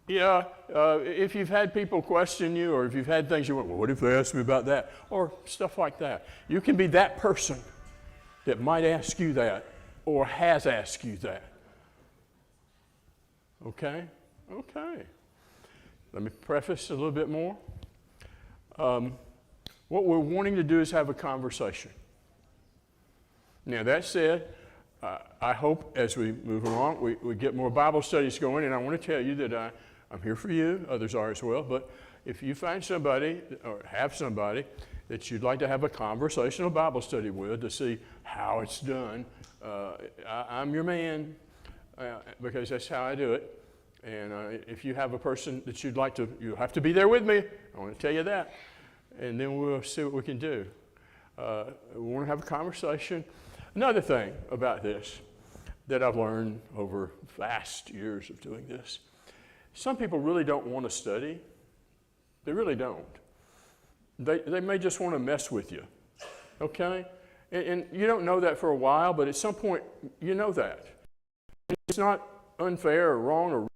Yeah, if you've had people question you, or if you've had things you went, well, what if they asked me about that? Or stuff like that. You can be that person that might ask you that, or has asked you that. Okay? Okay. Let me preface a little bit more. What we're wanting to do is have a conversation. Now, that said, I hope as we move along, we get more Bible studies going, and I want to tell you that I'm here for you, others are as well, but if you find somebody or have somebody that you'd like to have a conversational Bible study with to see how it's done, I'm your man because that's how I do it. And if you have a person that you'd like to, you have to be there with me. I want to tell you that. And then we'll see what we can do. We want to have a conversation. Another thing about this that I've learned over vast years of doing this, some people really don't want to study. They really don't. They may just want to mess with you, okay? And you don't know that for a while, but at some point you know that. It's not unfair or wrong or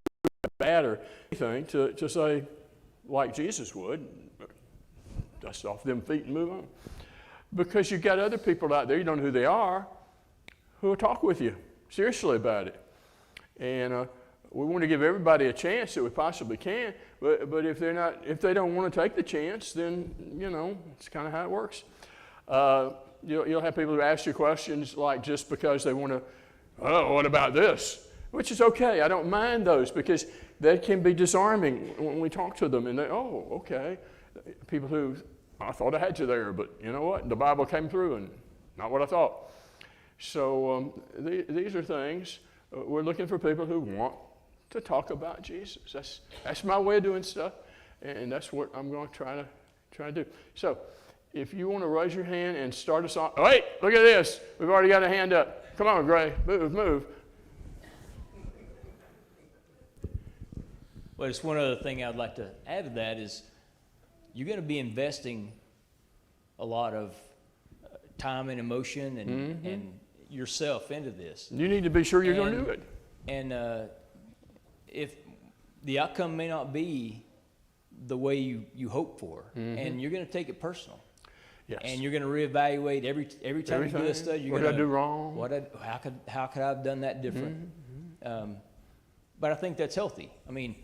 bad or anything to say, like Jesus would, dust off them feet and move on. Because you've got other people out there, you don't know who they are, who will talk with you seriously about it. And we want to give everybody a chance that we possibly can, but if they don't want to take the chance, then, you know, it's kind of how it works. You'll have people who ask you questions like just because they want to, oh, what about this? Which is okay. I don't mind those because they can be disarming when we talk to them. And they, oh, okay. People who, I thought I had you there, but you know what? The Bible came through and not what I thought. So these are things. We're looking for people who want to talk about Jesus. That's my way of doing stuff, and that's what I'm going to try to do. So if you want to raise your hand and start us off. Oh, wait, look at this. We've already got a hand up. Come on, Gray. Move. Well, just one other thing I'd like to add to that is you're going to be investing a lot of time and emotion and yourself into this. You need to be sure you're going to do it. And if the outcome may not be the way you hope for, and you're going to take it personal. Yes. And you're going to reevaluate every time you do a study. You're what going did I do wrong? How could I have done that different? But I think that's healthy. I mean,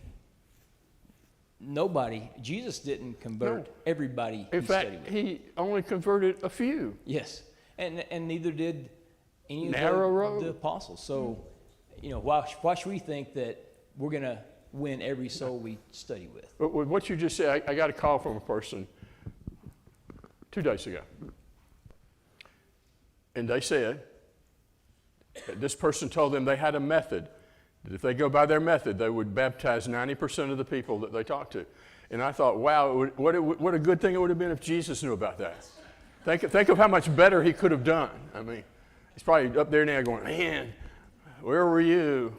Jesus didn't convert everybody. In fact, he only converted a few. Yes, and neither did any of the apostles. So, you know, why should we think that we're going to win every soul we study with? But with what you just said, I got a call from a person 2 days ago. And they said that this person told them they had a method, that if they go by their method, they would baptize 90% of the people that they talked to. And I thought, wow, what a good thing it would have been if Jesus knew about that. Think of how much better he could have done. I mean, he's probably up there now going, man, where were you?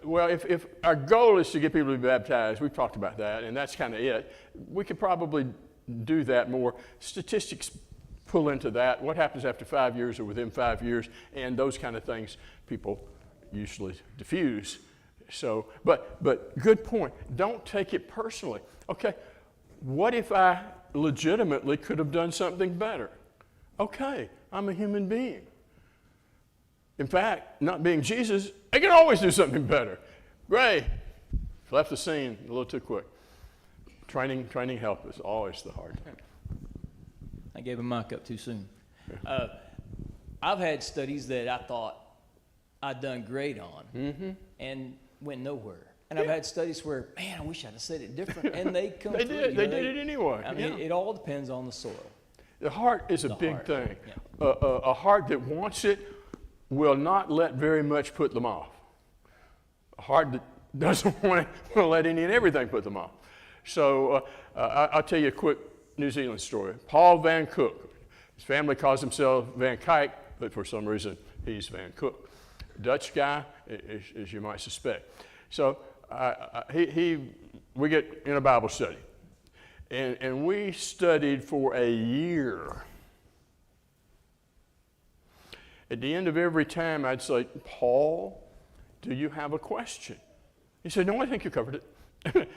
Well, if our goal is to get people to be baptized, we've talked about that, and that's kind of it. We could probably do that more. Statistics pull into that. What happens after 5 years or within 5 years, and those kind of things people usually diffuse. So, but good point. Don't take it personally. Okay, what if I legitimately could have done something better? Okay, I'm a human being. In fact, not being Jesus, I can always do something better. Ray, left the scene a little too quick. Training help is always the hard thing. I gave a mic up too soon. I've had studies that I thought I'd done great on and went nowhere. And I've had studies where, man, I wish I'd have said it different. And they come through. They did it anyway. I mean, it all depends on the soil. The heart is a big thing. Yeah. A heart that wants it will not let very much put them off. A heart that doesn't want it will let any and everything put them off. So I'll tell you a quick New Zealand story. Paul Van Cook. His family calls himself Van Kuyk, but for some reason he's Van Cook. Dutch guy, as you might suspect. So we get in a Bible study. And we studied for a year. At the end of every time, I'd say, Paul, do you have a question? He said, no, I think you covered it.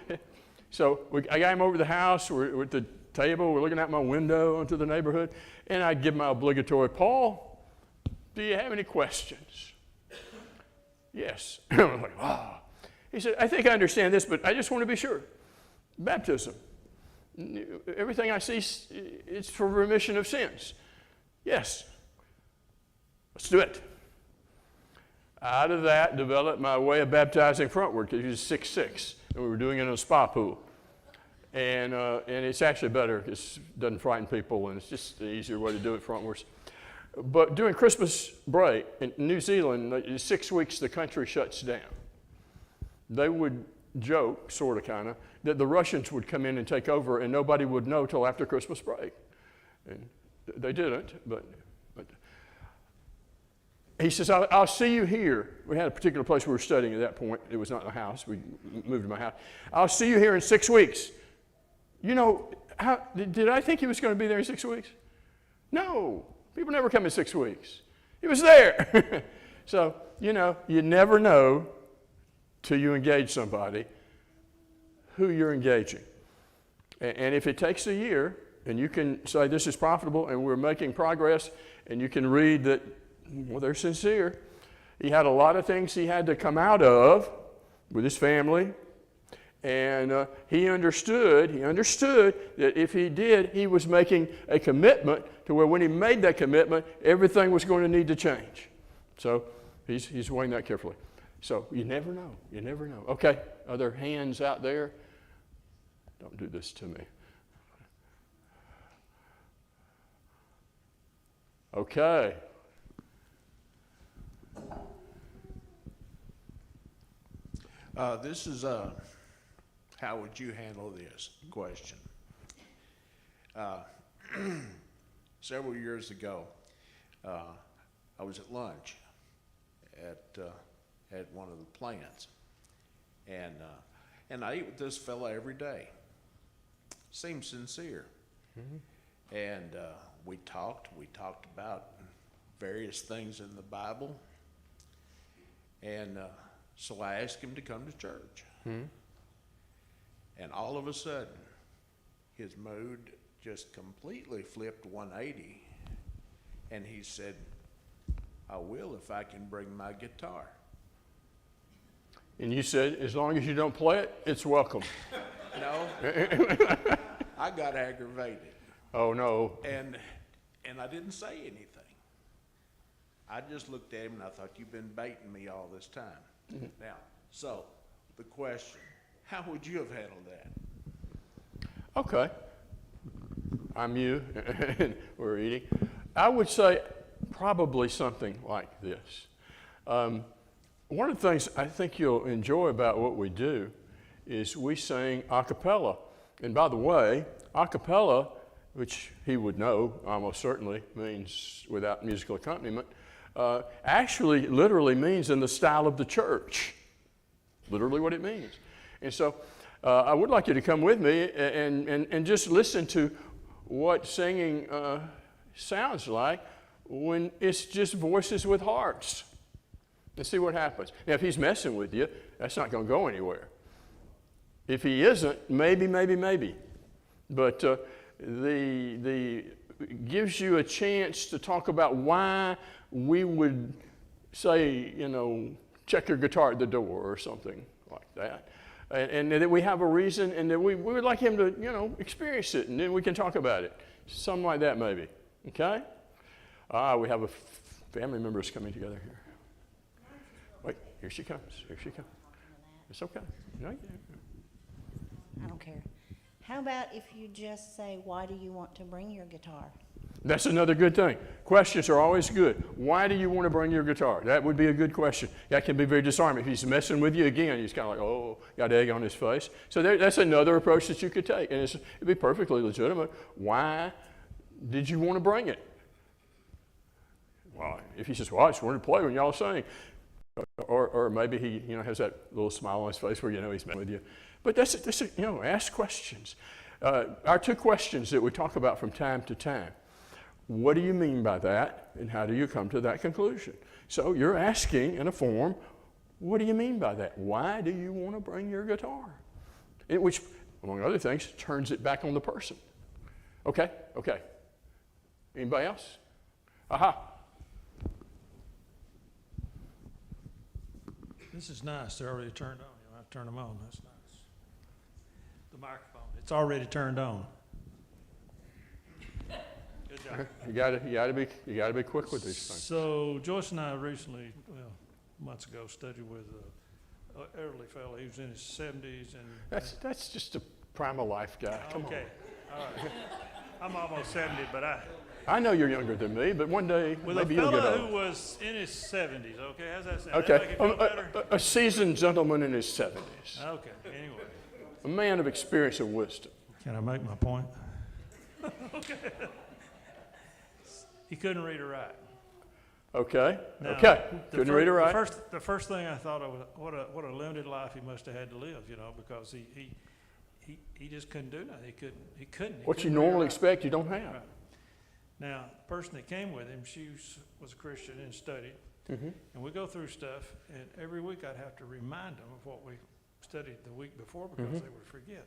So I got him over to the house. We're at the table. We're looking out my window onto the neighborhood. And I'd give my obligatory, Paul, do you have any questions? Yes. I'm like, wow. He said, I think I understand this, but I just want to be sure. Baptism. Everything I see, it's for remission of sins. Yes. Let's do it. Out of that developed my way of baptizing frontward, because he was 6'6", and we were doing it in a spa pool. And it's actually better, because it doesn't frighten people, and it's just the easier way to do it frontwards. But during Christmas break in New Zealand, 6 weeks the country shuts down. They would joke, sort of, kind of, that the Russians would come in and take over, and nobody would know till after Christmas break. And they didn't, but he says, I'll see you here. We had a particular place we were studying at that point. It was not in the house. We moved to my house. I'll see you here in 6 weeks. You know, did I think he was going to be there in 6 weeks? No. People never come in 6 weeks. He was there. So, you know, you never know till you engage somebody who you're engaging. And if it takes a year, and you can say this is profitable and we're making progress, and you can read that, well, they're sincere. He had a lot of things he had to come out of with his family, and he understood that if he did, he was making a commitment to where when he made that commitment, everything was going to need to change. So he's weighing that carefully. So you never know. You never know. Okay, other hands out there? Don't do this to me. Okay. This is how would you handle this question? Several years ago, I was at lunch at one of the plants, and I eat with this fella every day. Seemed sincere, and we talked about various things in the Bible, and so I asked him to come to church. And all of a sudden, his mood just completely flipped 180. And he said, I will if I can bring my guitar. And you said, as long as you don't play it, it's welcome. No, I got aggravated. Oh, no. And I didn't say anything. I just looked at him and I thought, you've been baiting me all this time. Now, so the question, how would you have handled that? Okay. I'm you, and we're eating. I would say probably something like this. One of the things I think you'll enjoy about what we do is we sing a cappella. And by the way, a cappella, which he would know almost certainly means without musical accompaniment, actually literally means in the style of the church. Literally what it means. And so I would like you to come with me and just listen to what singing sounds like when it's just voices with hearts. And see what happens. Now, if he's messing with you, that's not going to go anywhere. If he isn't, maybe. But the gives you a chance to talk about why we would say, you know, check your guitar at the door or something like that. And that we have a reason, and that we would like him to, you know, experience it, and then we can talk about it. Something like that, maybe. Okay? We have family members coming together here. Wait, here she comes. It's okay. No, I don't care. How about if you just say, why do you want to bring your guitar? That's another good thing. Questions are always good. Why do you want to bring your guitar? That would be a good question. That can be very disarming. If he's messing with you again, he's kind of like, oh, got egg on his face. So that's another approach that you could take. And it'd be perfectly legitimate. Why did you want to bring it? Well, if he says, well, I just wanted to play when y'all sing. Or maybe he, you know, has that little smile on his face where you know he's messing with you. But that's you know, ask questions. Our two questions that we talk about from time to time. What do you mean by that, and how do you come to that conclusion? So you're asking in a form, What do you mean by that? Why do you want to bring your guitar? Which, among other things, turns it back on the person. Okay. Anybody else? Aha. This is nice. They're already turned on. You don't have to turn them on. That's nice. The microphone. It's already turned on. Good job. You gotta be quick with these things. So Joyce and I recently, months ago, studied with an elderly fellow. He was in his 70s and. That's just a primal life guy. Come Okay. All right. I'm almost 70, but I know you're younger than me, but one day with maybe a you'll get fellow old. who was in his 70s. Okay, how's that sound? Okay, That make you feel better? a seasoned gentleman in his 70s, Okay. Anyway, a man of experience and wisdom. can I make my point? Okay. He couldn't read or write. Okay, Now, okay. the Couldn't fir- read or the write. The first thing I thought of was what a limited life he must have had to live, because he just couldn't do nothing. He couldn't. What you couldn't read or normally write. expect, you don't have. Right. Now, the person that came with him, she was a Christian and studied, Mm-hmm. and we go through stuff, and every week I'd have to remind them of what we studied the week before because Mhm. they would forget.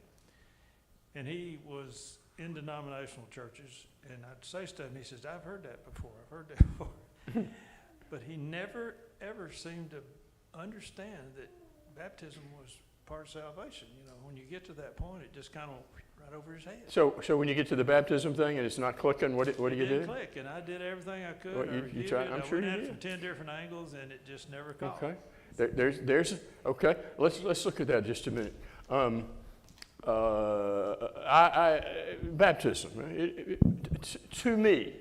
And he was in denominational churches, and I'd say stuff, and he says, "I've heard that before. I've heard that before." But he never, ever seemed to understand that baptism was part of salvation. When you get to that point, it just kind of right over his head. So when you get to the baptism thing and it's not clicking, what do you It didn't do? click, and I did everything I could. Well, I you reviewed tried- it. I'm I sure went you at it did. from 10 different angles, and it just never caught. Okay. There's okay. Let's look at that just a minute. Baptism to me,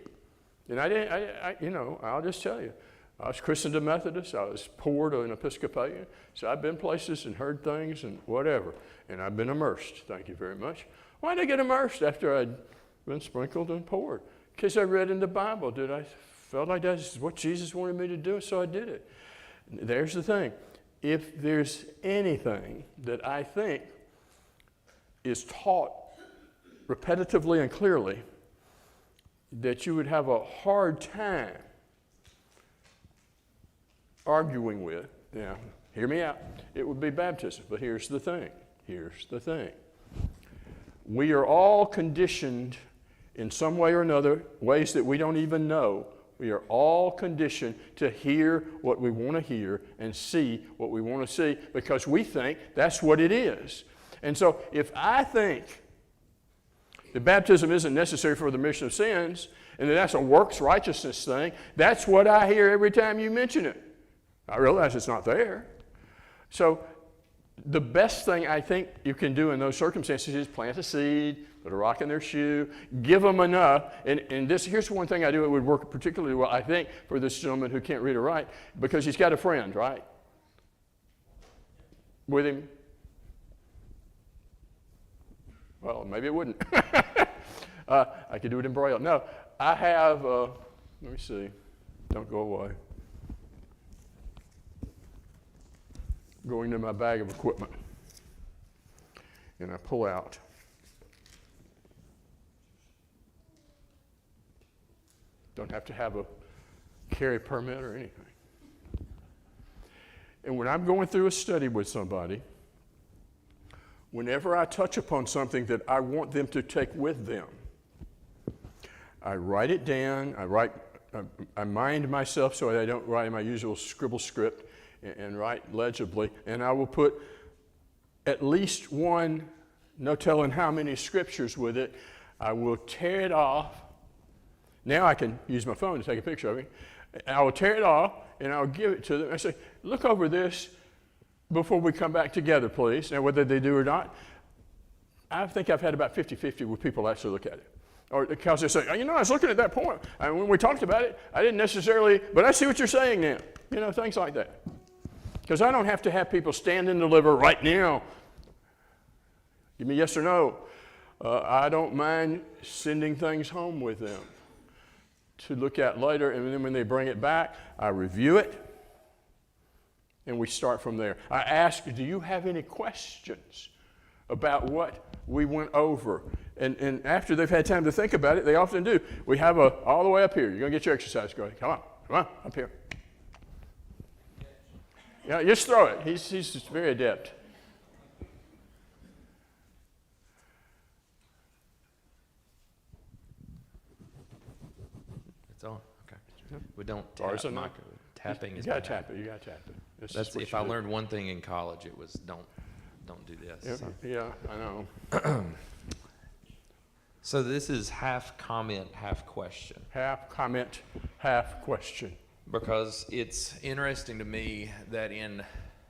and I'll just tell you, I was christened a Methodist. I was poor to an Episcopalian. So I've been places and heard things and whatever, and I've been immersed. Thank you very much. Why did I get immersed after I'd been sprinkled and poured? Because I read in the Bible. I felt like that's what Jesus wanted me to do, so I did it. There's the thing. If there's anything that I think is taught repetitively and clearly that you would have a hard time arguing with, now, hear me out, it would be baptism. But here's the thing. We are all conditioned in some way or another, ways that we don't even know. We are all conditioned to hear what we want to hear and see what we want to see because we think that's what it is. And so if I think that baptism isn't necessary for the remission of sins and that that's a works righteousness thing, that's what I hear every time you mention it. I realize it's not there. So the best thing I think you can do in those circumstances is plant a seed, put a rock in their shoe, give them enough. And here's one thing I do that would work particularly well, I think, for this gentleman who can't read or write, because he's got a friend, right? With him. Well, maybe it wouldn't. I could do it in Braille. No, I have, let me see. Don't go away. Going to my bag of equipment. And I pull out don't have to have a carry permit or anything. And when I'm going through a study with somebody, whenever I touch upon something that I want them to take with them, I write it down, I mind myself so I don't write in my usual scribble script and write legibly, and I will put at least one, no telling how many scriptures with it. I will tear it off. Now I can use my phone to take a picture of it. I will tear it off and I'll give it to them. I say, look over this before we come back together, please. Now, whether they do or not, I think I've had about 50-50 with people actually look at it. Or because they say, I was looking at that point. And when we talked about it, I didn't necessarily, but I see what you're saying now. Things like that. Because I don't have to have people stand and deliver right now. Give me yes or no. I don't mind sending things home with them to look at later, and then when they bring it back, I review it, and we start from there. I ask, do you have any questions about what we went over? And after they've had time to think about it, they often do. We have all the way up here. You're going to get your exercise going. Come on, up here. Yeah, just throw it. He's just very adept. It's on. Okay. We don't Bars tap are not- micro. Tapping You is gotta bad. tap it. You gotta tap it. This is That's what if you I do. learned one thing in college, it was don't do this. Yeah, So. yeah, I know. So this is half comment, half question. Half comment, half question. Because it's interesting to me that in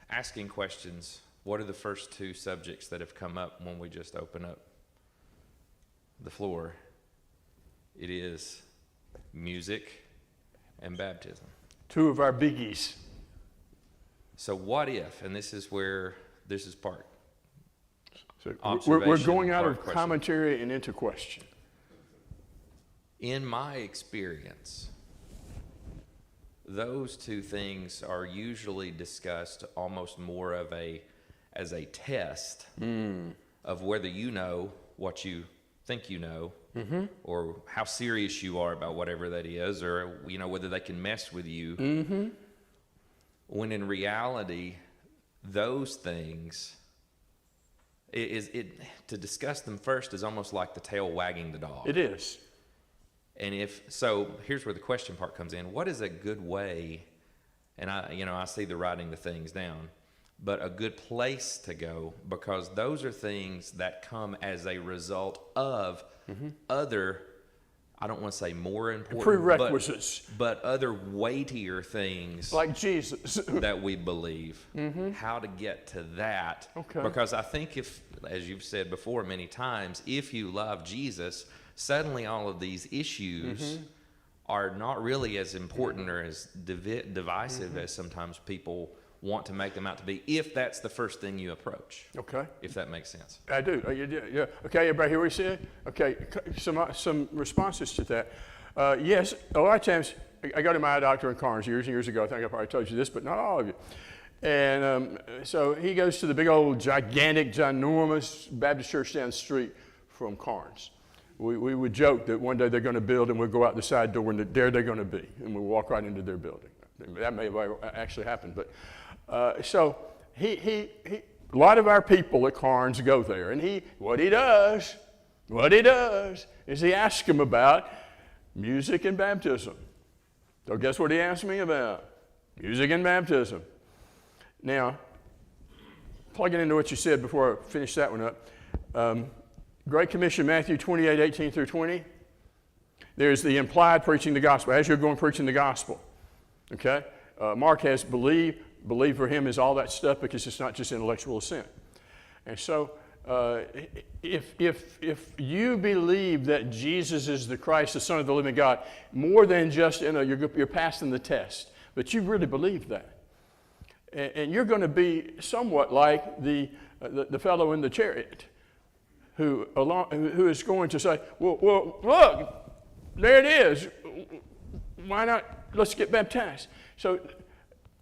asking questions, what are the first two subjects that have come up when we just open up the floor? It is music and baptism. Two of our biggies. So what if, and this is part. So we're Observation, going out of part question. commentary and into question. In my experience, those two things are usually discussed almost more of as a test of whether you know what you think you know, or how serious you are about whatever that is, or whether they can mess with you. When in reality, those things to discuss them first is almost like the tail wagging the dog. It is. And here's where the question part comes in. What is a good way, and I see the writing the things down, but a good place to go, because those are things that come as a result of other, I don't want to say more important, Prerequisites. but other weightier things Like Jesus. that we believe. How to get to that. Okay. Because I think if, as you've said before many times, if you love Jesus, suddenly all of these issues are not really as important or as divisive as sometimes people want to make them out to be, if that's the first thing you approach. Okay. If that makes sense. I do. You do. Yeah. Okay, everybody hear what he said? Okay, some responses to that. Yes, a lot of times, I go to my eye doctor in Carnes years and years ago. I think I probably told you this, but not all of you. And so he goes to the big old gigantic, ginormous Baptist church down the street from Carnes. We would joke that one day they're going to build and we'll go out the side door and there they're going to be, and we'll walk right into their building. That may have actually happened, but so a lot of our people at Carnes go there, and what he does is he asks them about music and baptism. So guess what he asked me about? Music and baptism. Now, plugging into what you said before I finish that one up, Great Commission, Matthew 28, 18 through 20. There's the implied preaching the gospel, as you're going preaching the gospel. Okay? Mark has believe for him is all that stuff, because it's not just intellectual assent. And so if you believe that Jesus is the Christ, the Son of the living God, more than just you're passing the test, but you really believe that, and you're going to be somewhat like the fellow in the chariot who is going to say, well, look, there it is. Why not? Let's get baptized. So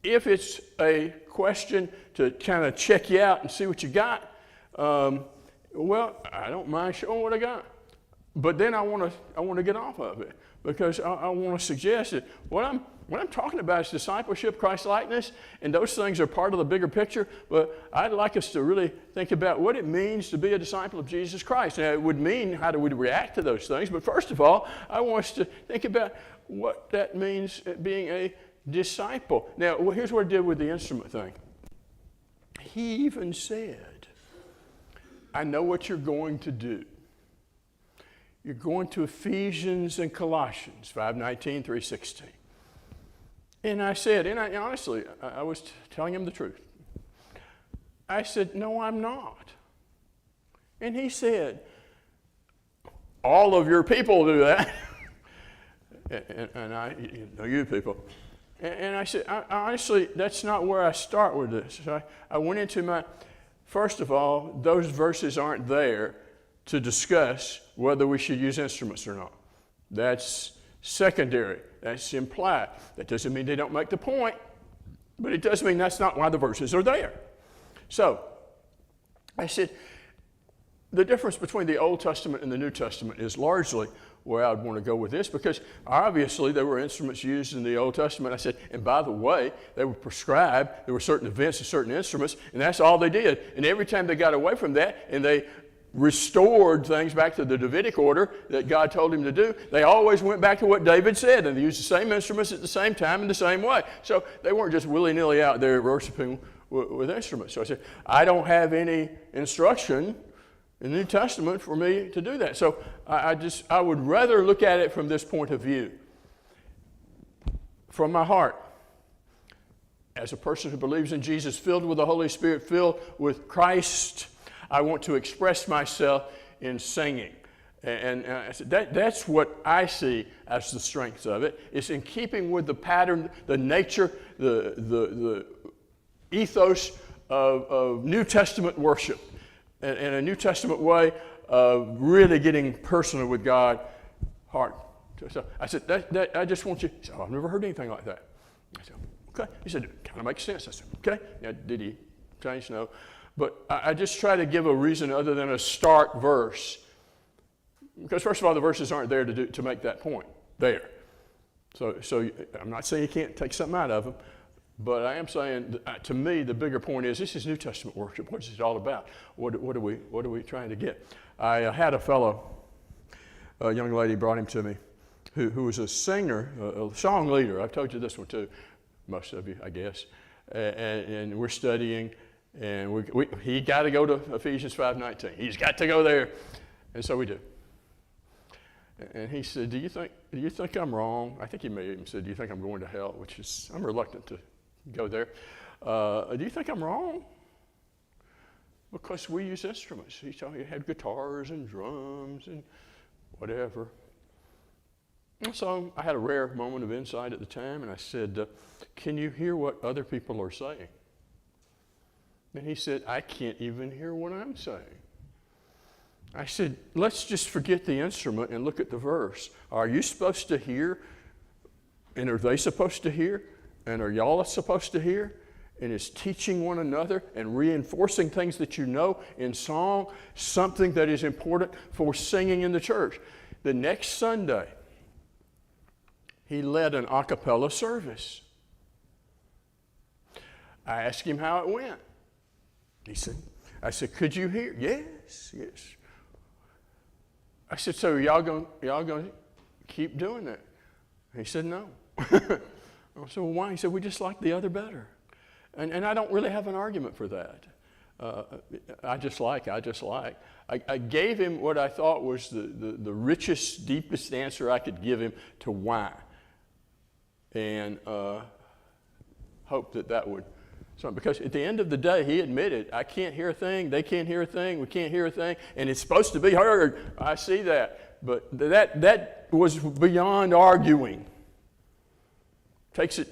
if it's a question to kind of check you out and see what you got, well, I don't mind showing what I got. But then I want to get off of it, because I want to suggest that what I'm talking about is discipleship, Christ-likeness, and those things are part of the bigger picture. But I'd like us to really think about what it means to be a disciple of Jesus Christ. Now, it would mean how do we react to those things. But first of all, I want us to think about what that means being a disciple. Now, here's what I did with the instrument thing. He even said, I know what you're going to do. You're going to Ephesians and Colossians, 5:19, 3:16. And I said, honestly, I was telling him the truth. I said, no, I'm not. And he said, all of your people do that. and you people. And I said, honestly, that's not where I start with this. So I went into first of all, those verses aren't there to discuss whether we should use instruments or not. That's secondary. That's implied. That doesn't mean they don't make the point, but it does mean that's not why the verses are there. So I said, the difference between the Old Testament and the New Testament is largely where I'd want to go with this, because obviously there were instruments used in the Old Testament. I said, and by the way, they were prescribed. There were certain events and certain instruments, and that's all they did. And every time they got away from that and they restored things back to the Davidic order that God told him to do, they always went back to what David said, and they used the same instruments at the same time in the same way. So they weren't just willy-nilly out there worshiping with instruments. So I said, I don't have any instruction in the New Testament for me to do that. So I would rather look at it from this point of view. From my heart, as a person who believes in Jesus, filled with the Holy Spirit, filled with Christ, I want to express myself in singing. And that's what I see as the strength of it. It's in keeping with the pattern, the nature, the ethos of New Testament worship, and a New Testament way of really getting personal with God, heart. So I said, I just want you. He said, oh, I've never heard anything like that. I said, okay. He said, it kind of makes sense. I said, okay. Now, did he change? No. But I just try to give a reason other than a start verse. Because first of all, the verses aren't there to make that point there. So I'm not saying you can't take something out of them, but I am saying, to me, the bigger point is this is New Testament worship. What is it all about? What are we trying to get? I had a young lady brought him to me, who was a singer, a song leader. I've told you this one too, most of you, I guess. And we're studying. And he got to go to Ephesians 5:19. He's got to go there. And so we do. And he said, do you think I'm wrong? I think he may even said, do you think I'm going to hell? Which is, I'm reluctant to go there. Do you think I'm wrong? Because we use instruments. He told me he had guitars and drums and whatever. And so I had a rare moment of insight at the time, and I said, can you hear what other people are saying? And he said, I can't even hear what I'm saying. I said, let's just forget the instrument and look at the verse. Are you supposed to hear? And are they supposed to hear? And are y'all supposed to hear? And is teaching one another and reinforcing things that you know in song something that is important for singing in the church. The next Sunday, he led an a cappella service. I asked him how it went. I said, could you hear? Yes. I said, so are y'all going to keep doing that? He said, no. I said, well, why? He said, we just like the other better. And I don't really have an argument for that. I just like. I gave him what I thought was the richest, deepest answer I could give him to why. And hope that would. So, because at the end of the day, he admitted, I can't hear a thing, they can't hear a thing, we can't hear a thing, and it's supposed to be heard. I see that. But that was beyond arguing. Takes it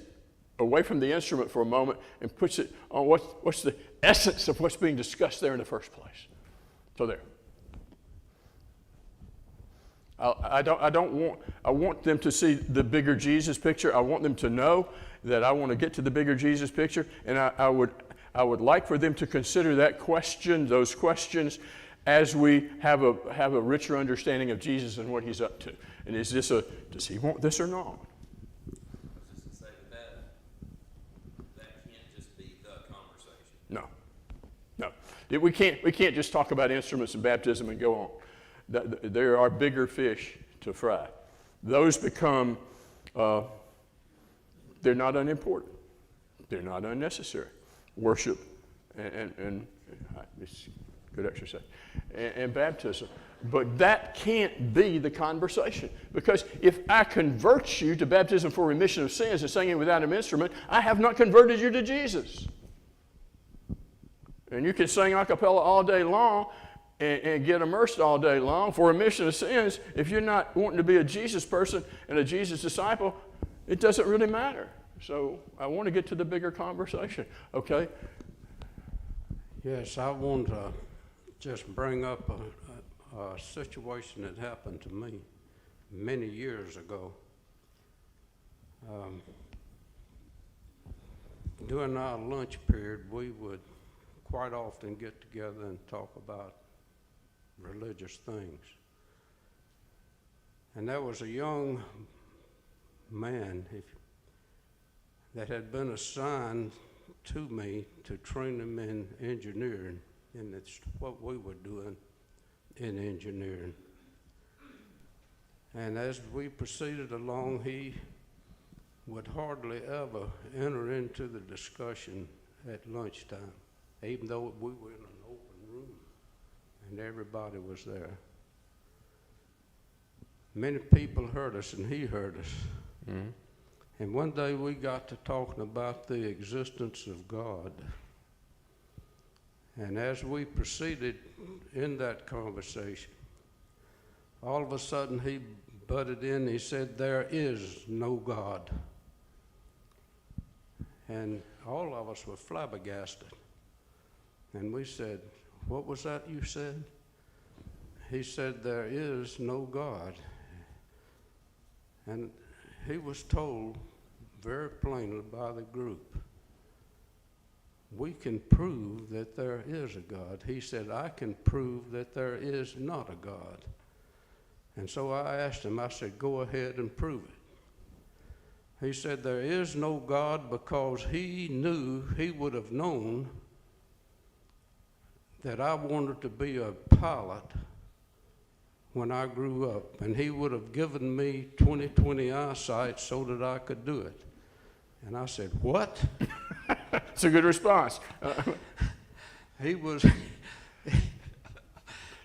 away from the instrument for a moment and puts it on what's the essence of what's being discussed there in the first place. So there. I want them to see the bigger Jesus picture. I want them to know that I want to get to the bigger Jesus picture, and I would like for them to consider those questions as we have a richer understanding of Jesus and what he's up to. And does he want this or not? I was just to say that can't just be the conversation. No. We can't just talk about instruments and baptism and go on. There are bigger fish to fry. Those become, they're not unimportant. They're not unnecessary. Worship and it's good exercise. And baptism. But that can't be the conversation. Because if I convert you to baptism for remission of sins and singing without an instrument, I have not converted you to Jesus. And you can sing a cappella all day long and get immersed all day long for remission of sins. If you're not wanting to be a Jesus person and a Jesus disciple, it doesn't really matter. So I want to get to the bigger conversation, okay? Yes, I want to just bring up a situation that happened to me many years ago. During our lunch period, we would quite often get together and talk about religious things. And there was a young man that had been assigned to me to train him in engineering, and it's what we were doing in engineering. And as we proceeded along, he would hardly ever enter into the discussion at lunchtime, even though we were in an open room and everybody was there. Many people heard us, and he heard us. Mm-hmm. And one day we got to talking about the existence of God. And as we proceeded in that conversation, all of a sudden he butted in. He said, "There is no God." And all of us were flabbergasted. And we said, "What was that you said?" He said, "There is no God." And he was told very plainly by the group, "We can prove that there is a God." He said, "I can prove that there is not a God." And so I asked him, I said, "Go ahead and prove it." He said, "There is no God because he knew, he would have known that I wanted to be a pilot when I grew up, and he would have given me 20/20 eyesight so that I could do it." And I said, "What?" It's a good response. He was,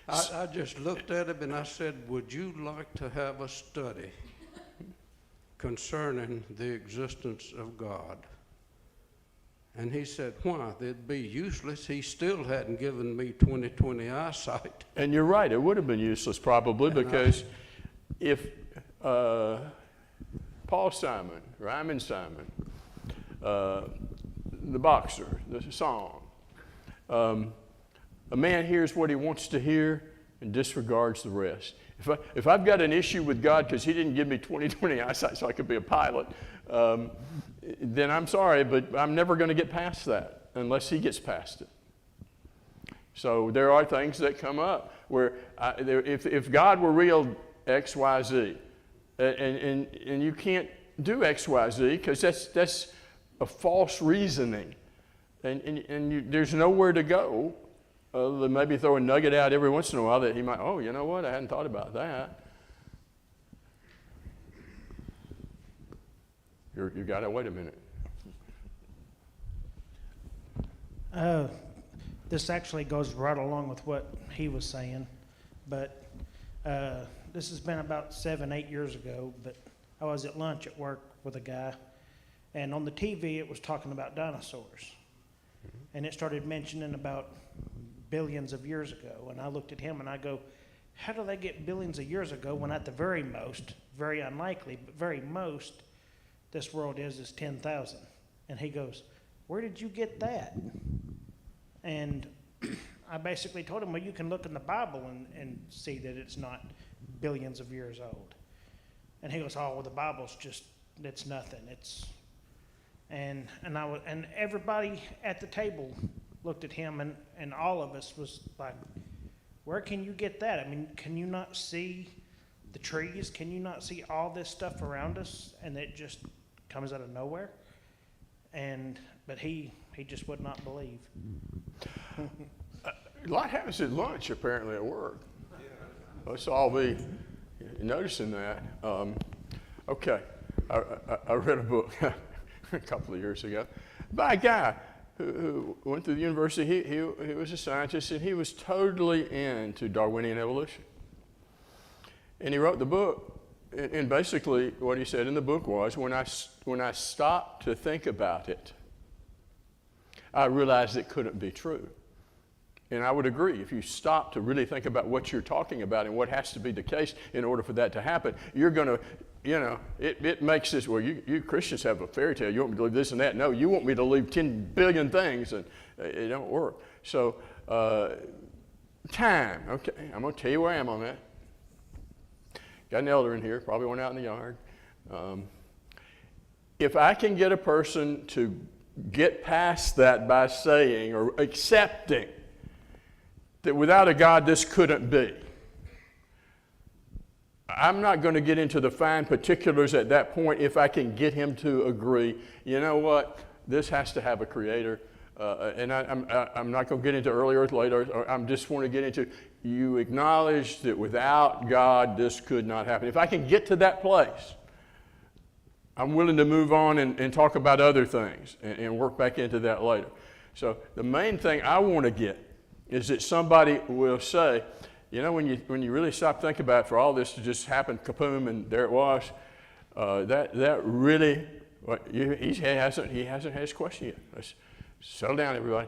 I just looked at him and I said, "Would you like to have a study concerning the existence of God?" And he said, "Why? It'd be useless. He still hadn't given me 20/20 eyesight." And you're right, it would have been useless probably, because if Paul Simon, Ryman Simon, the boxer, the song, a man hears what he wants to hear and disregards the rest. If I've got an issue with God because he didn't give me 20/20 eyesight so I could be a pilot, then I'm sorry, but I'm never going to get past that unless he gets past it. So there are things that come up where if God were real, X, Y, Z, and you can't do X, Y, Z because that's a false reasoning, and there's nowhere to go. Maybe throw a nugget out every once in a while that he might, "Oh, you know what? I hadn't thought about that." You got to wait a minute. This actually goes right along with what he was saying, but this has been about 7-8 years ago, but I was at lunch at work with a guy, and on the TV it was talking about dinosaurs, and it started mentioning about billions of years ago, and I looked at him and I go, "How do they get billions of years ago when at the very most, very unlikely, but very most, this world is 10,000. And he goes, "Where did you get that?" And I basically told him, "Well, you can look in the Bible and see that it's not billions of years old." And he goes, "Oh, well, the Bible's just, it's nothing. It's," and everybody at the table looked at him, and all of us was like, "Where can you get that? I mean, can you not see the trees? Can you not see all this stuff around us?" And it just comes out of nowhere. But he just would not believe. A lot happens at lunch, apparently, at work. Let's all be noticing that. Okay, I read a book a couple of years ago by a guy who went to the university. He was a scientist, and he was totally into Darwinian evolution. And he wrote the book, and basically what he said in the book was, when I stopped to think about it, I realized it couldn't be true. And I would agree, if you stop to really think about what you're talking about and what has to be the case in order for that to happen, you're going to, it makes this, well, you Christians have a fairy tale. You want me to believe this and that. No, you want me to believe 10 billion things, and it don't work. So, time. Okay, I'm going to tell you where I am on that. Got an elder in here, probably one out in the yard. If I can get a person to get past that by saying or accepting that without a God this couldn't be, I'm not going to get into the fine particulars at that point if I can get him to agree, you know what, this has to have a creator. And I'm not going to get into earlier or later. Or I just want to get into, you acknowledge that without God, this could not happen. If I can get to that place, I'm willing to move on and talk about other things and work back into that later. So the main thing I want to get is that somebody will say, you know, when you really stop thinking about it, for all this to just happen, kaboom, and there it was, that really, he hasn't had his question yet. Let's settle down, everybody.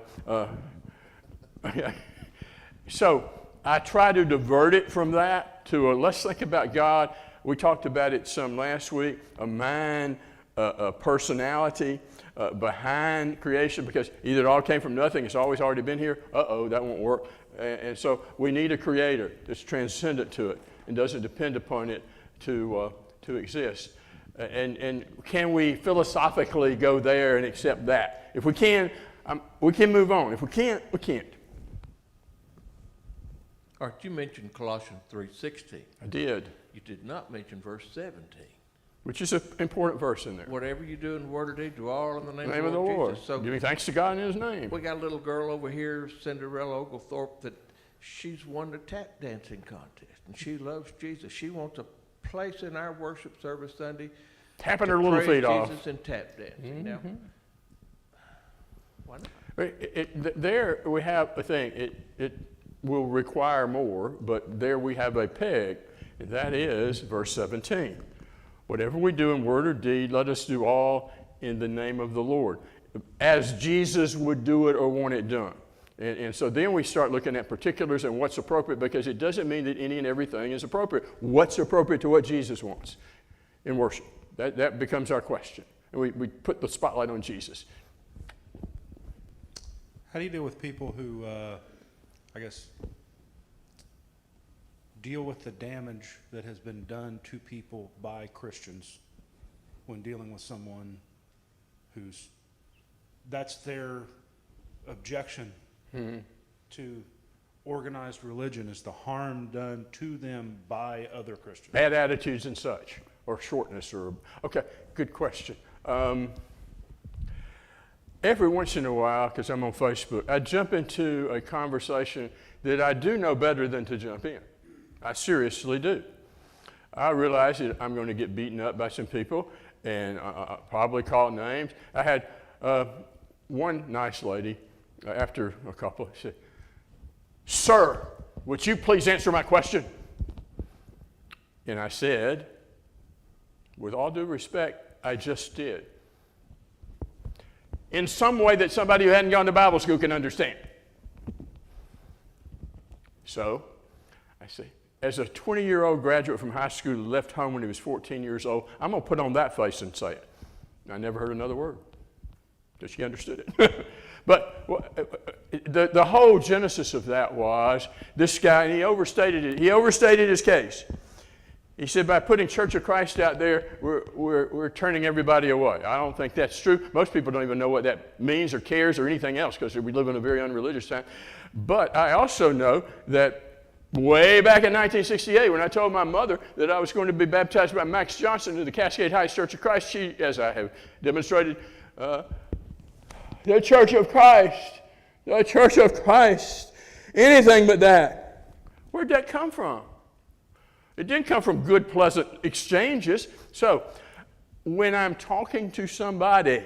So I try to divert it from that to let's think about God. We talked about it some last week, a mind, a personality behind creation, because either it all came from nothing, it's always already been here, that won't work. And so we need a creator that's transcendent to it and doesn't depend upon it to exist. And can we philosophically go there and accept that? If we can, we can move on. If we can't, we can't. Art, you mentioned Colossians 3:16. I did. You did not mention verse 17. Which is an important verse in there. Whatever you do in word or deed, do all in the name Name of the Lord Jesus. So giving thanks to God in his name. we got a little girl over here, Cinderella Oglethorpe, that she's won the tap dancing contest, and she loves Jesus. She wants a place in our worship service Sunday. Tapping to her little praise feet off. Jesus and tap dancing. Now, why not? There we have a thing. It will require more, but there we have a peg, and that is verse 17. Whatever we do in word or deed, let us do all in the name of the Lord, as Jesus would do it or want it done. And so then we start looking at particulars and what's appropriate, because it doesn't mean that any and everything is appropriate. What's appropriate to what Jesus wants in worship? That becomes our question. And we put the spotlight on Jesus. How do you deal with people who, deal with the damage that has been done to people by Christians when dealing with someone that's their objection to organized religion, is the harm done to them by other Christians? Bad attitudes and such, or shortness, or, okay, good question. Every once in a while, because I'm on Facebook, I jump into a conversation that I do know better than to jump in. I seriously do. I realize that I'm going to get beaten up by some people and probably call names. I had one nice lady, after a couple, said, "Sir, would you please answer my question?" And I said, with all due respect, I just did. In some way that somebody who hadn't gone to Bible school can understand. So, I say, as a 20-year-old graduate from high school who left home when he was 14 years old, I'm going to put on that face and say it. I never heard another word. But she understood it. But the whole genesis of that was this guy, and he overstated it. He overstated his case. He said, by putting Church of Christ out there, we're turning everybody away. I don't think that's true. Most people don't even know what that means or cares or anything else, because we live in a very unreligious time. But I also know that way back in 1968, when I told my mother that I was going to be baptized by Max Johnson in the Cascade Heights Church of Christ, she, as I have demonstrated, the Church of Christ, the Church of Christ, anything but that. Where'd that come from? It didn't come from good, pleasant exchanges. So, when I'm talking to somebody,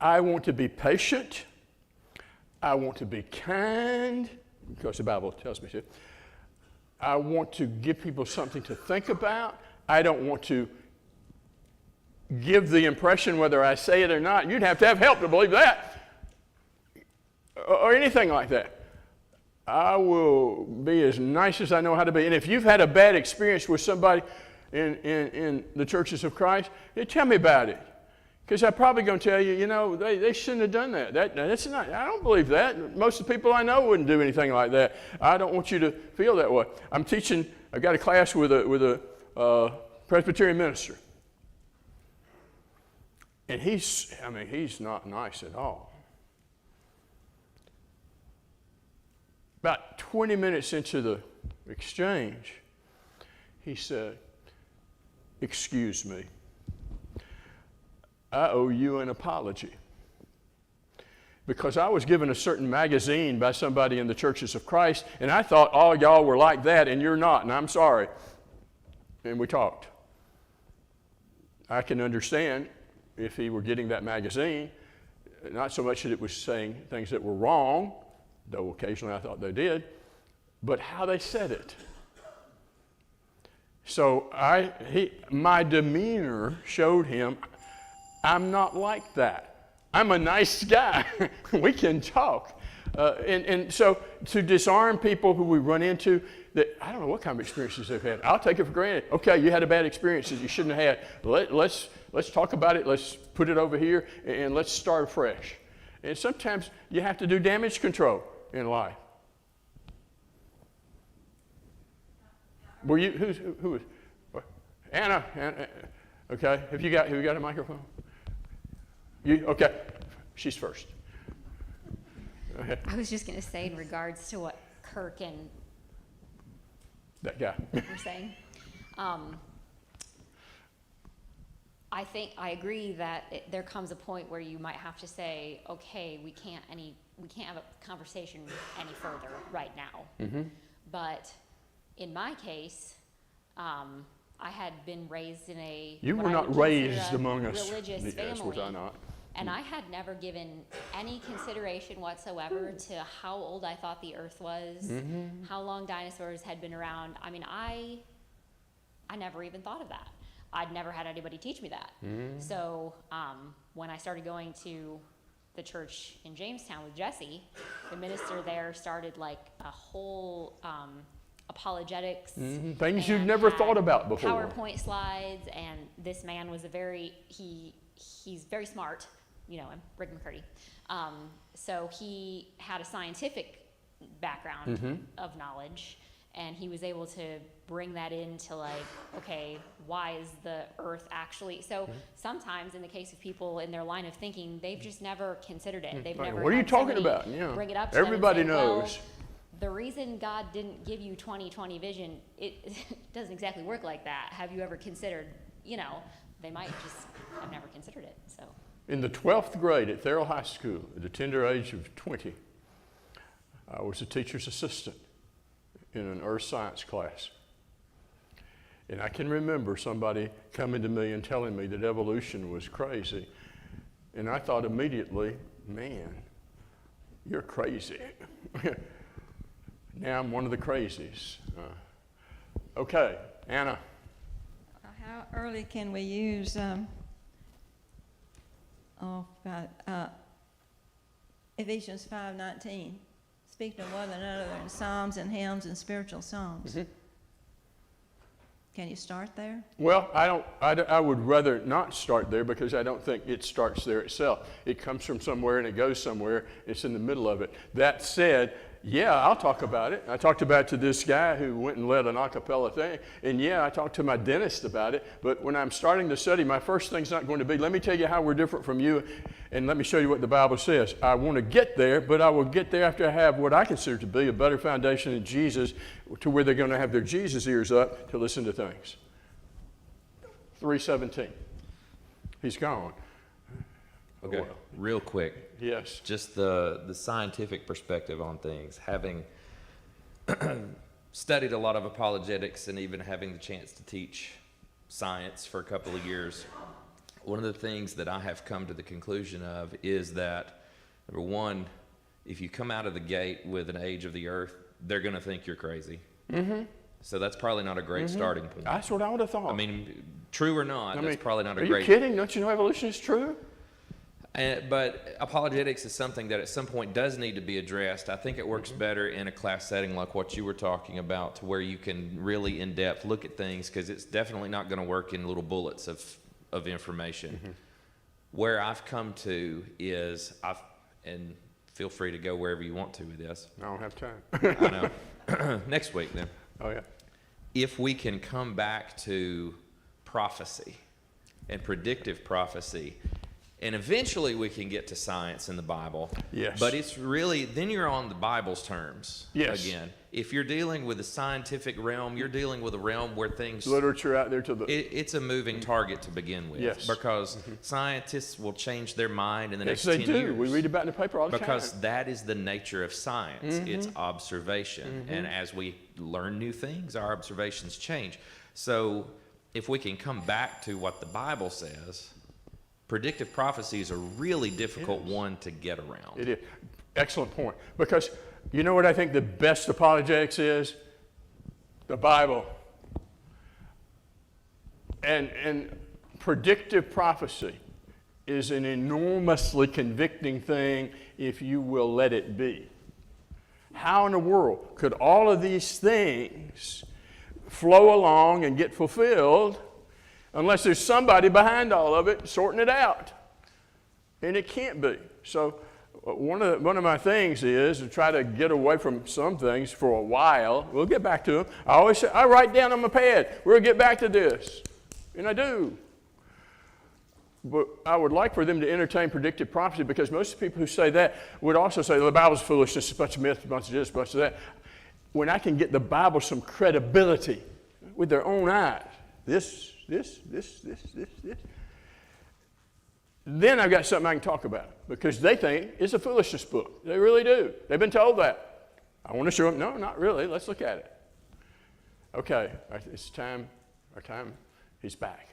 I want to be patient. I want to be kind, because the Bible tells me to. I want to give people something to think about. I don't want to give the impression, whether I say it or not, you'd have to have help to believe that, or anything like that. I will be as nice as I know how to be. And if you've had a bad experience with somebody in the churches of Christ, tell me about it. Because I'm probably going to tell you, they shouldn't have done that. That's not. I don't believe that. Most of the people I know wouldn't do anything like that. I don't want you to feel that way. I'm teaching. I got a class with a Presbyterian minister, and he's not nice at all. About 20 minutes into the exchange, he said, "Excuse me, I owe you an apology. Because I was given a certain magazine by somebody in the Churches of Christ, and I thought all y'all were like that, and you're not, and I'm sorry." And we talked. I can understand if he were getting that magazine, not so much that it was saying things that were wrong, though occasionally I thought they did, but how they said it. So my demeanor showed him I'm not like that. I'm a nice guy. We can talk. And so to disarm people who we run into, that I don't know what kind of experiences they've had. I'll take it for granted. Okay, you had a bad experience that you shouldn't have had. Let's talk about it. Let's put it over here and let's start afresh. And sometimes you have to do damage control in life. Were you who was Anna? Okay. Have you got a microphone? You okay? She's first. Go ahead. I was just going to say, in regards to what Kirk and That guy. were saying, I think I agree that there comes a point where you might have to say, okay, we can't have a conversation any further right now. Mm-hmm. But in my case, I had been raised in a You what were I not would consider raised a among us. religious Yes, family. was I not? And I had never given any consideration whatsoever to how old I thought the earth was, how long dinosaurs had been around. I mean, I never even thought of that. I'd never had anybody teach me that. So when I started going to the church in Jamestown with Jesse, the minister there started like a whole apologetics. Things you'd and never had thought about before. PowerPoint slides, and this man was he's very smart. You know him, Rick McCurdy. So he had a scientific background of knowledge, and he was able to bring that into like, okay, why is the earth actually? So sometimes in the case of people in their line of thinking, they've just never considered it. They've never What are you had talking somebody about? Yeah. bring it up to them and Everybody say, well, knows. the reason God didn't give you 20/20 vision, it doesn't exactly work like that. Have you ever considered, they might just have never considered it, so. In the 12th grade at Therrell High School, at the tender age of 20, I was a teacher's assistant in an earth science class. And I can remember somebody coming to me and telling me that evolution was crazy. And I thought immediately, man, you're crazy. Now I'm one of the crazies. Okay, Anna. How early can we use, Ephesians 5:19, speak to one another in psalms and hymns and spiritual songs? Can you start there? Well, I would rather not start there because I don't think it starts there itself. It comes from somewhere and it goes somewhere. It's in the middle of it. That said, yeah, I'll talk about it. I talked about it to this guy who went and led an a cappella thing. And yeah, I talked to my dentist about it. But when I'm starting the study, my first thing's not going to be, let me tell you how we're different from you, and let me show you what the Bible says. I want to get there, but I will get there after I have what I consider to be a better foundation in Jesus, to where they're going to have their Jesus ears up to listen to things. 3:17. He's gone. Okay, Well, real quick. yes. Just the scientific perspective on things. Having studied a lot of apologetics and even having the chance to teach science for a couple of years, one of the things that I have come to the conclusion of is that, number one, if you come out of the gate with an age of the earth, they're going to think you're crazy. So that's probably not a great starting point. That's what I would have thought. I mean, true or not, that's probably not a are great. you kidding? Don't you know evolution is true? But apologetics is something that at some point does need to be addressed. I think it works better in a class setting like what you were talking about, to where you can really in depth look at things, because it's definitely not going to work in little bullets of information. Where I've come to is, and feel free to go wherever you want to with this. I don't have time. I know. Next week then. Oh, yeah. If we can come back to prophecy and predictive prophecy, And eventually we can get to science in the Bible. Yes. But it's really, then you're on the Bible's terms Yes. again. If you're dealing with the scientific realm, you're dealing with a realm where things, Literature out there to the. it's a moving target to begin with. Yes. Because scientists will change their mind in the Yes, next they 10 do. years. We read about it in the paper all the Because time. that is the nature of science. It's observation. And as we learn new things, our observations change. So if we can come back to what the Bible says, predictive prophecy is a really difficult one to get around. It is. Excellent point. Because you know what I think the best apologetics is? The Bible. And predictive prophecy is an enormously convicting thing if you will let it be. How in the world could all of these things flow along and get fulfilled unless there's somebody behind all of it sorting it out? And it can't be. So one of my things is to try to get away from some things for a while. We'll get back to them. I always say, I write down on my pad, we'll get back to this. And I do. But I would like for them to entertain predictive prophecy, because most people who say that would also say, well, the Bible's foolishness, a bunch of myths, a bunch of this, a bunch of that. When I can get the Bible some credibility with their own eyes, this, then I've got something I can talk about, because they think it's a foolishness book. They really do. They've been told that. I want to show them, no, not really. Let's look at it. Okay, it's time. Our time is back.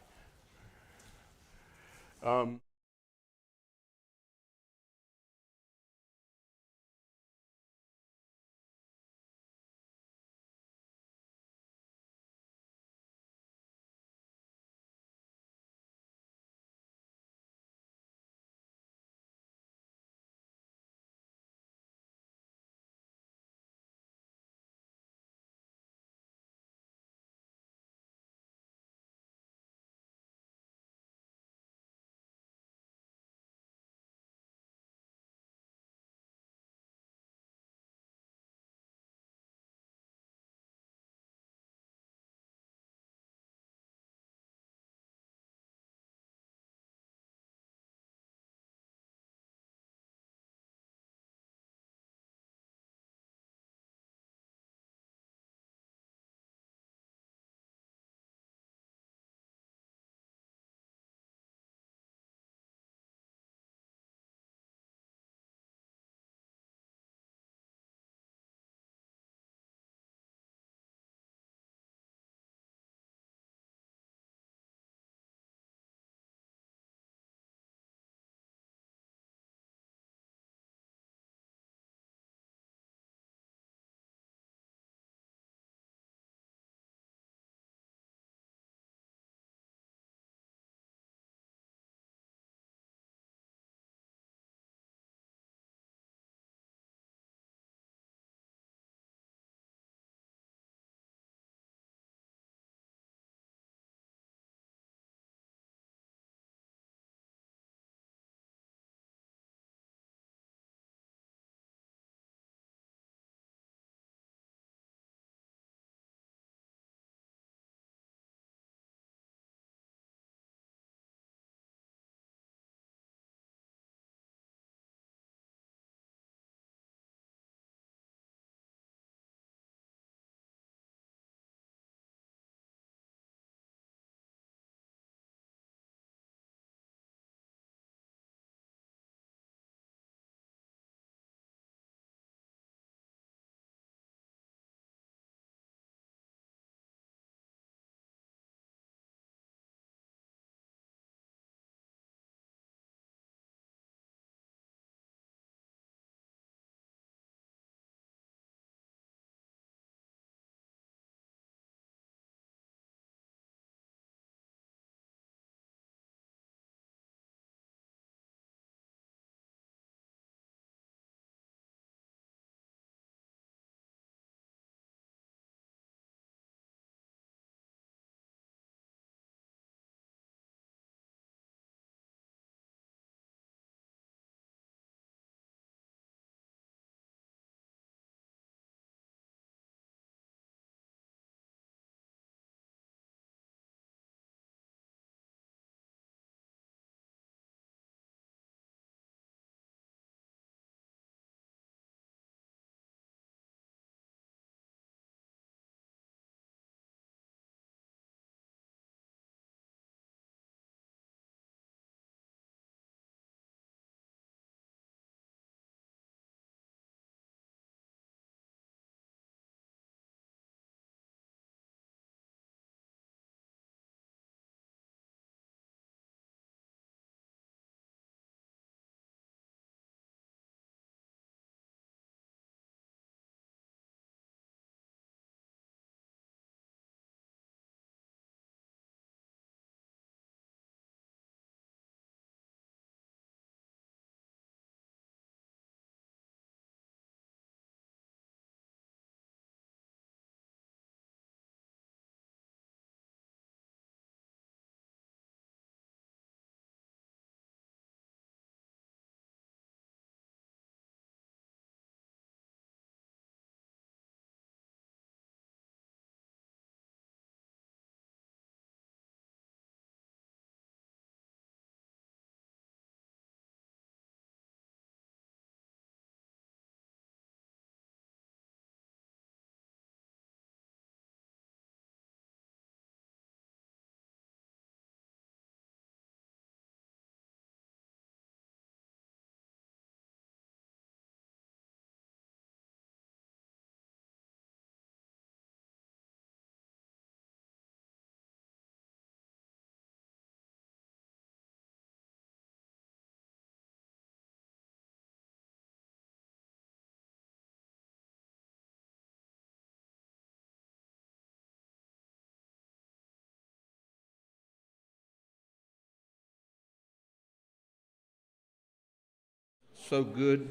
so good.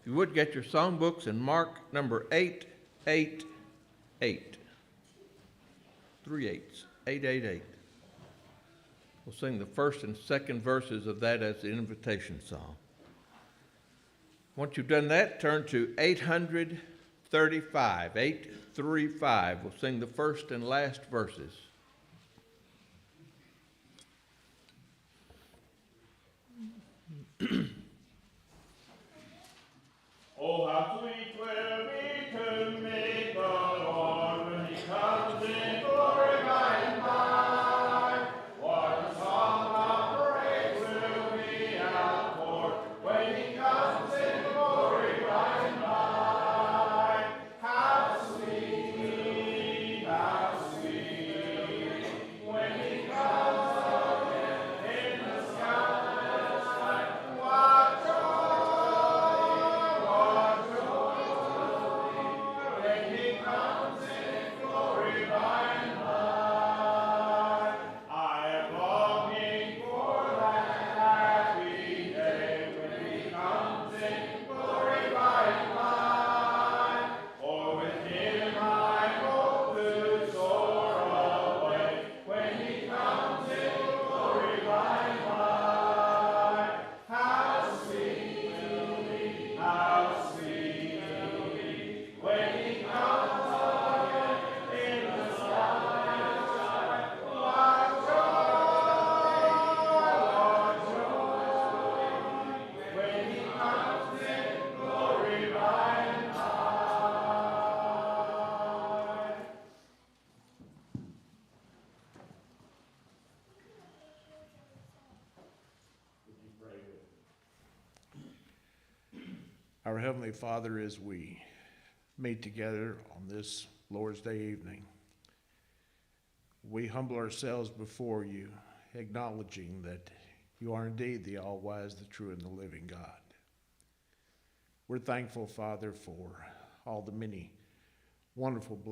If you would get your songbooks and mark number 888. 3 8s, 888. We'll sing the first and second verses of that as the invitation song. Once you've done that, turn to 835. 835. We'll sing the first and last verses. Oh, how sweet will be to meet the Lord when he comes in glory by and by. What a song of praise will be outpoured when he comes in glory by and by. How sweet, when he comes again in the sky. What joy, when he comes in glory by and by. I am longing for that happy day when he comes in glory by and by. For with him I hope to soar away when he comes in glory by and by. How sweet, when he comes again in the sky. What joy, when he comes in glory by and by. Our Heavenly Father, as we meet together on this Lord's Day evening, we humble ourselves before you, acknowledging that you are indeed the all-wise, the true, and the living God. We're thankful, Father, for all the many wonderful blessings